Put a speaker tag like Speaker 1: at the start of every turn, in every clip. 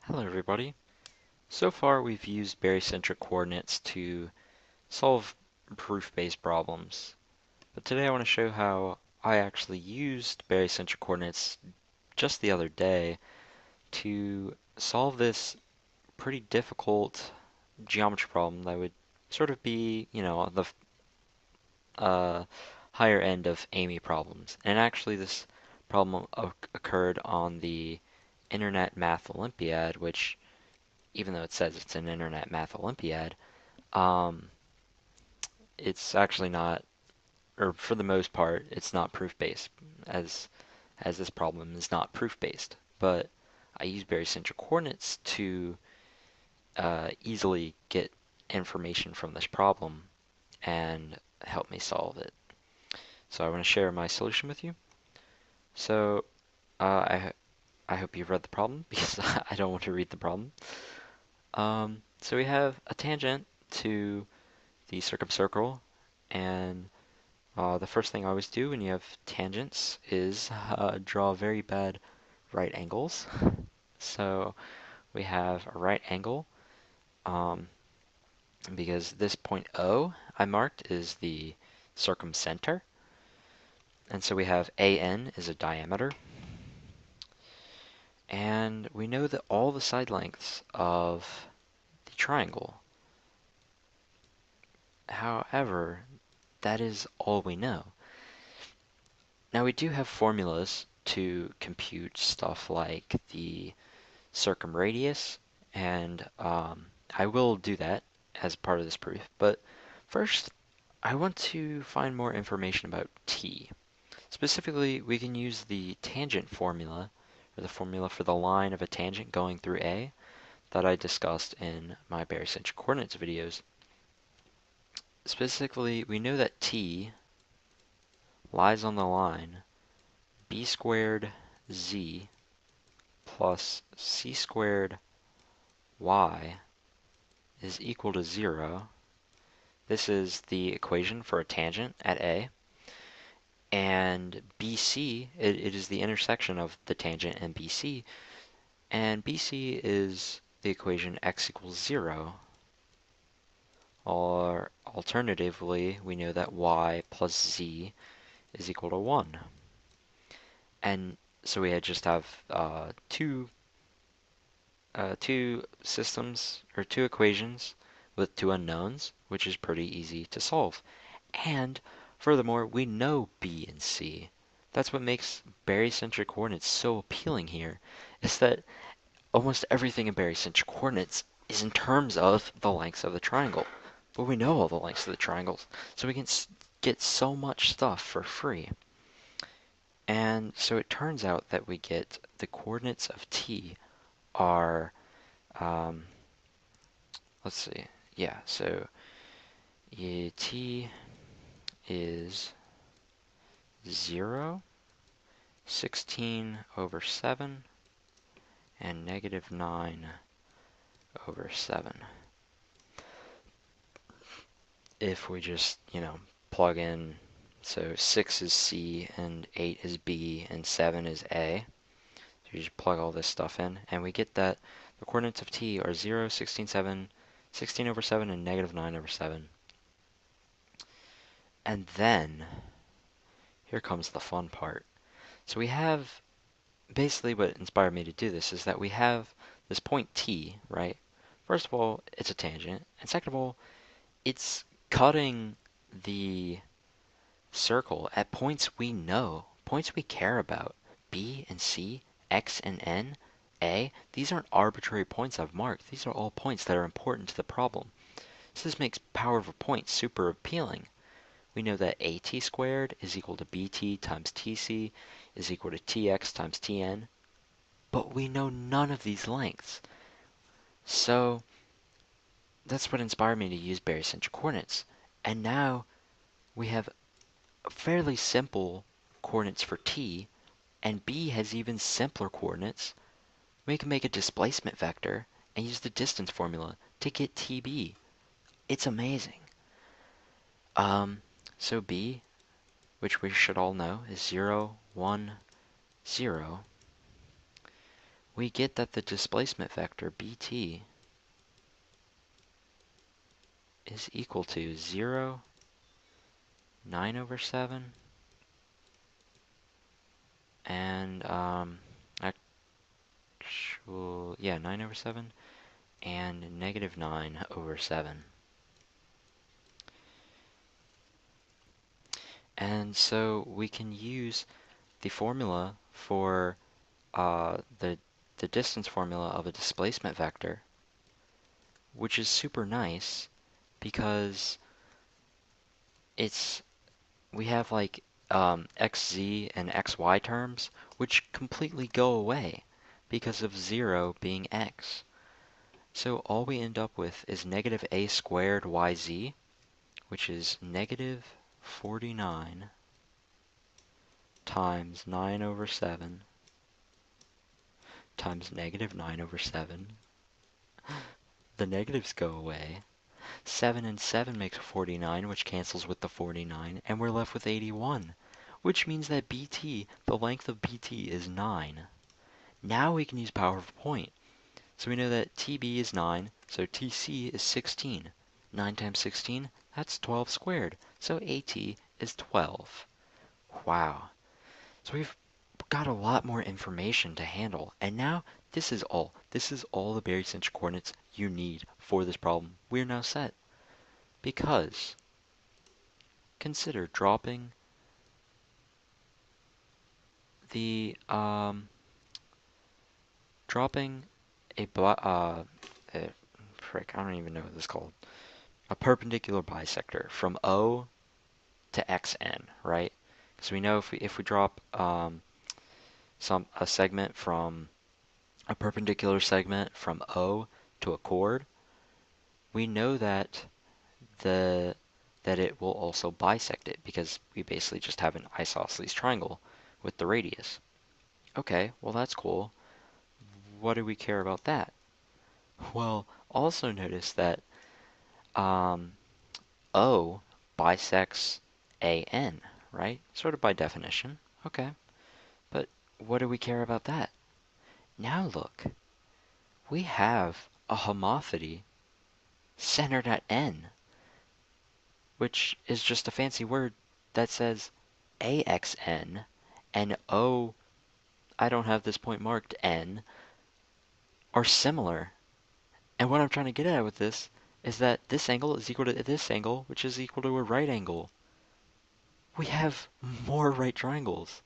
Speaker 1: Hello everybody. So far we've used barycentric coordinates to solve proof-based problems, but today I want to show how I actually used barycentric coordinates just the other day to solve this pretty difficult geometry problem that would sort of be, on the higher end of AIME problems. And actually this problem occurred on the Internet Math Olympiad, which even though it says it's an Internet Math Olympiad, um, it's actually not, or for the most part, it's not proof-based, as this problem is not proof-based. But I use barycentric coordinates to easily get information from this problem and help me solve it. So I want to share my solution with you. So I hope you've read the problem because I don't want to read the problem. So we have a tangent to the circumcircle, and the first thing I always do when you have tangents is draw very bad right angles. So we have a right angle um, because this point O I marked is the circumcenter. And so we have AN is a diameter. And we know that all the side lengths of the triangle. However, that is all we know. Now we do have formulas to compute stuff like the circumradius, and I will do that as part of this proof. But first, I want to find more information about t. Specifically, we can use the tangent formula, or the formula for the line of a tangent going through A, that I discussed in my barycentric coordinates videos. Specifically, we know that t lies on the line b squared z plus c squared y is equal to 0. This is the equation for a tangent at A. And BC, it is the intersection of the tangent and BC. And BC is the equation x equals 0. Or alternatively, we know that y plus z is equal to 1. And so we just have two systems, or two equations with two unknowns, which is pretty easy to solve. And furthermore, we know B and C. That's what makes barycentric coordinates so appealing here, is that almost everything in barycentric coordinates is in terms of the lengths of the triangle. But we know all the lengths of the triangles, so we can get so much stuff for free. And so it turns out that we get the coordinates of t are, let's see, yeah, so t is 0, 16 over 7, and negative 9 over 7. If we just, plug in, so 6 is C, and 8 is B, and 7 is A. So you just plug all this stuff in, and we get that the coordinates of t are 0, 16, 7, 16 over 7, and negative 9 over 7. And then, here comes the fun part. So we have, basically what inspired me to do this is that we have this point t, right? First of all, it's a tangent, and second of all, it's cutting the circle at points we know, points we care about. B and C, X and N, A, these aren't arbitrary points I've marked. These are all points that are important to the problem. So this makes power of a point super appealing. We know that AT squared is equal to BT times TC is equal to TX times TN, but we know none of these lengths. So that's what inspired me to use barycentric coordinates. And now we have fairly simple coordinates for t, and B has even simpler coordinates. We can make a displacement vector and use the distance formula to get TB. It's amazing. So B, which we should all know, is 0, 1, 0. we get that the displacement vector bt is equal to 0, 9 over 7, and 9 over 7, and negative 9 over 7. And so we can use the formula for the distance formula of a displacement vector, which is super nice because we have like xz and xy terms which completely go away because of 0 being x. So all we end up with is negative a squared yz, which is negative 49 times 9 over 7 times negative 9 over 7. The negatives go away. 7 and 7 makes 49, which cancels with the 49, and we're left with 81, which means that BT, the length of BT, is 9. Now we can use power of point. So we know that TB is 9, so TC is 16. 9 times 16, that's 12 squared, so AT is 12. Wow. So we've got a lot more information to handle, and now this is all the barycentric coordinates you need for this problem. We're now set. Because consider dropping the dropping a frick, I don't even know what this is called. A perpendicular bisector from O to xn, right? Because we know if we drop a segment from a perpendicular segment from O to a chord, we know that it will also bisect it because we basically just have an isosceles triangle with the radius. Okay, well that's cool. What do we care about that? Well, also notice that O bisects AN, right? Sort of by definition. Okay, but what do we care about that? Now look, we have a homothety centered at N, which is just a fancy word that says AXN and O, I don't have this point marked, N, are similar. And what I'm trying to get at with this is that this angle is equal to this angle, which is equal to a right angle. We have more right triangles.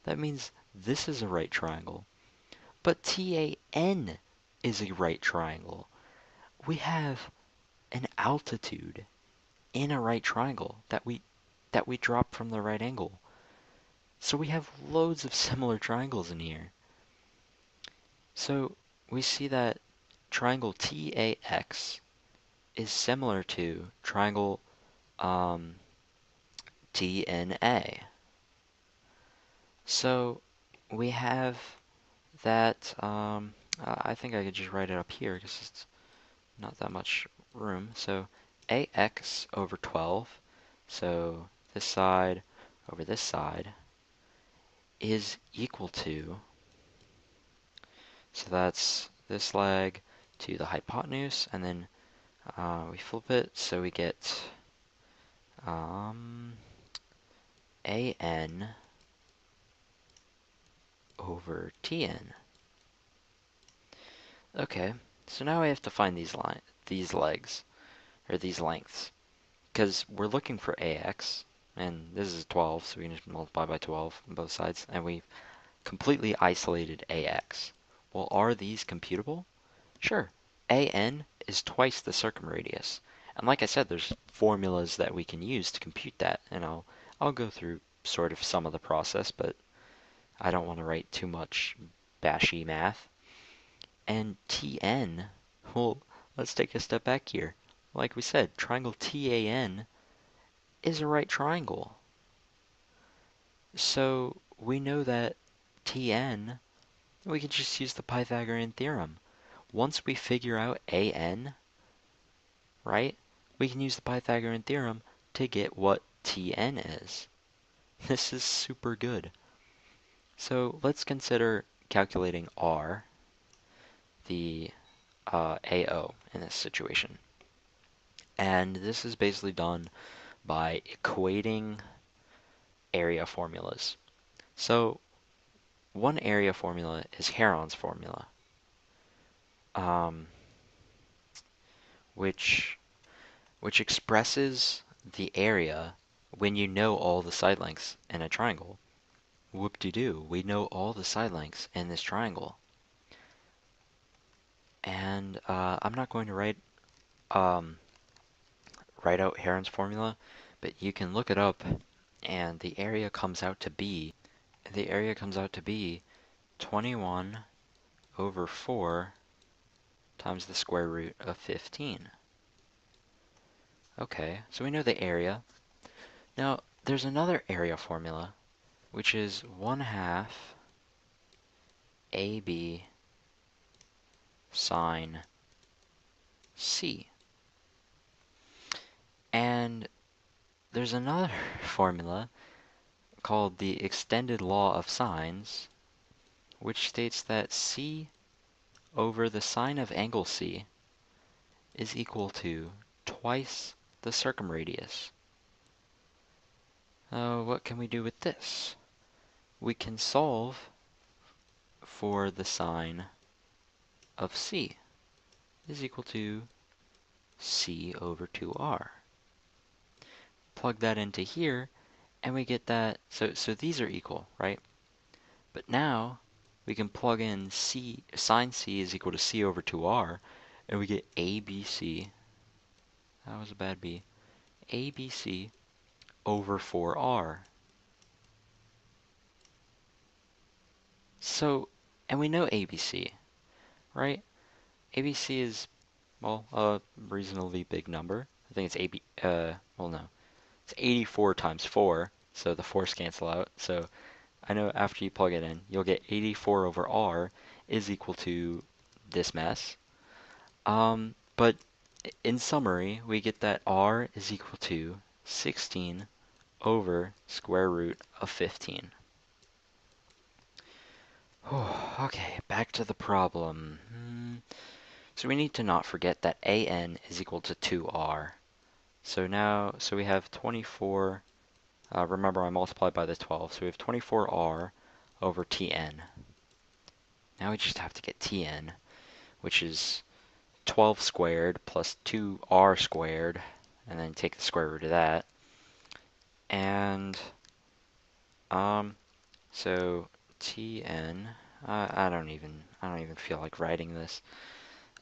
Speaker 1: That means this is a right triangle. But TAN is a right triangle. We have an altitude in a right triangle that we drop from the right angle. So we have loads of similar triangles in here. So we see that triangle TAX is similar to triangle TNA. So we have that, I think I could just write it up here because it's not that much room. So AX over 12, so this side over this side, is equal to, so that's this leg to the hypotenuse, and then we flip it, so we get AN over TN. Okay, so now I have to find these legs, or these lengths, because we're looking for AX, and this is 12, so we can just multiply by 12 on both sides, and we've completely isolated AX. Well, are these computable? Sure. AN is twice the circumradius. And like I said, there's formulas that we can use to compute that, and I'll go through sort of some of the process, but I don't want to write too much bashy math. And TN, well, let's take a step back here. Like we said, triangle TAN is a right triangle. So we know that TN, we can just use the Pythagorean theorem. Once we figure out AN, right, we can use the Pythagorean theorem to get what TN is. This is super good. So let's consider calculating R. the AO in this situation. And this is basically done by equating area formulas. So one area formula is Heron's formula, um, which expresses the area when you know all the side lengths in a triangle. Whoop-de-doo, we know all the side lengths in this triangle. And I'm not going to um, write out Heron's formula, but you can look it up, and the area comes out to be 21 over 4 times the square root of 15. Okay, so we know the area. Now, there's another area formula, which is 1/2 AB sine C. And there's another formula called the extended law of sines, which states that C over the sine of angle C is equal to twice the circumradius. What can we do with this? We can solve for the sine of C is equal to C over 2R. Plug that into here, and we get that, so these are equal, right? But now we can plug in C, sine C is equal to C over 2R, and we get ABC, that was a bad B, ABC over 4R. So, and we know ABC, right? ABC is, well, a reasonably big number. I think it's well no, it's 84 times 4, so the 4's cancel out. So I know after you plug it in, you'll get 84 over R is equal to this mess. But in summary, we get that R is equal to 16 over square root of 15. Okay, back to the problem. So we need to not forget that AN is equal to 2R. So we have 24, remember I multiplied by the 12, so we have 24R over Tn. Now we just have to get Tn, which is 12 squared plus 2R squared, and then take the square root of that. And, so Tn, I don't even feel like writing this,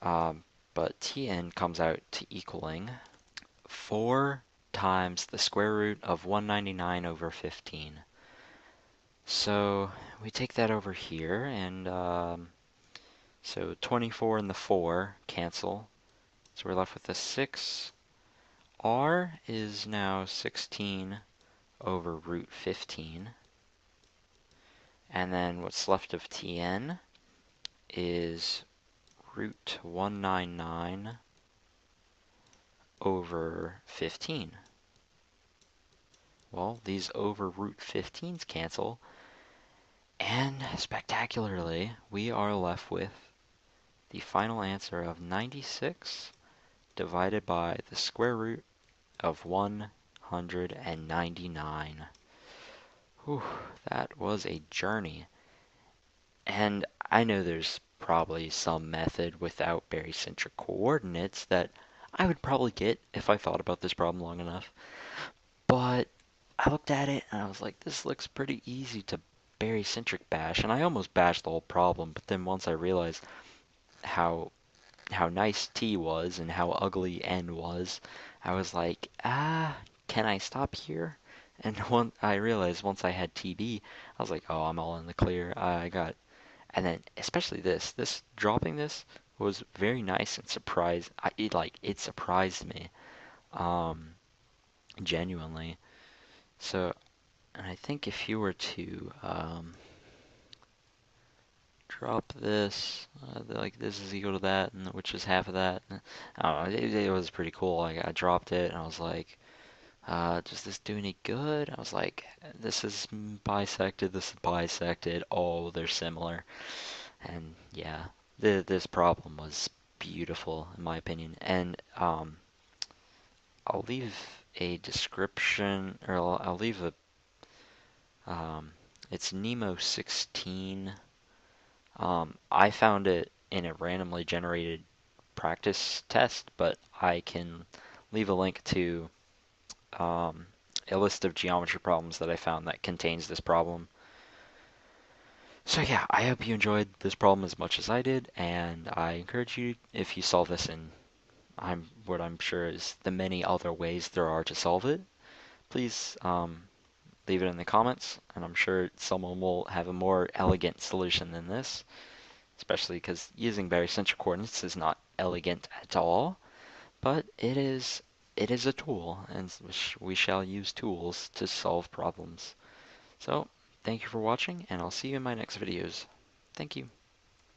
Speaker 1: but Tn comes out to equaling 4 times the square root of 199 over 15. So we take that over here, and so 24 and the 4 cancel. So we're left with the 6. R is now 16 over root 15. And then what's left of Tn is root 199 over 15. Well, these over root 15s cancel, and spectacularly, we are left with the final answer of 96 divided by the square root of 199. Whew, that was a journey. And I know there's probably some method without barycentric coordinates that I would probably get if I thought about this problem long enough. But I looked at it and I was like, this looks pretty easy to barycentric bash. And I almost bashed the whole problem, but then once I realized how nice T was and how ugly N was, I was like, can I stop here? And I realized once I had TB, I was like, oh, I'm all in the clear. And then especially this dropping this was very nice and it surprised me, genuinely. So, and I think if you were to drop this, like this is equal to that, and which is half of that. I don't know, it was pretty cool. I dropped it, and I was like, does this do any good? I was like, this is bisected, this is bisected. Oh, they're similar. And yeah. This problem was beautiful in my opinion, and I'll leave a description, or I'll leave a it's NIMO 16. I found it in a randomly generated practice test, but I can leave a link to a list of geometry problems that I found that contains this problem. So yeah, I hope you enjoyed this problem as much as I did, and I encourage you, if you solve this in what I'm sure is the many other ways there are to solve it, please leave it in the comments, and I'm sure someone will have a more elegant solution than this, especially because using barycentric coordinates is not elegant at all, but it is a tool, and we shall use tools to solve problems. So, thank you for watching, and I'll see you in my next videos. Thank you.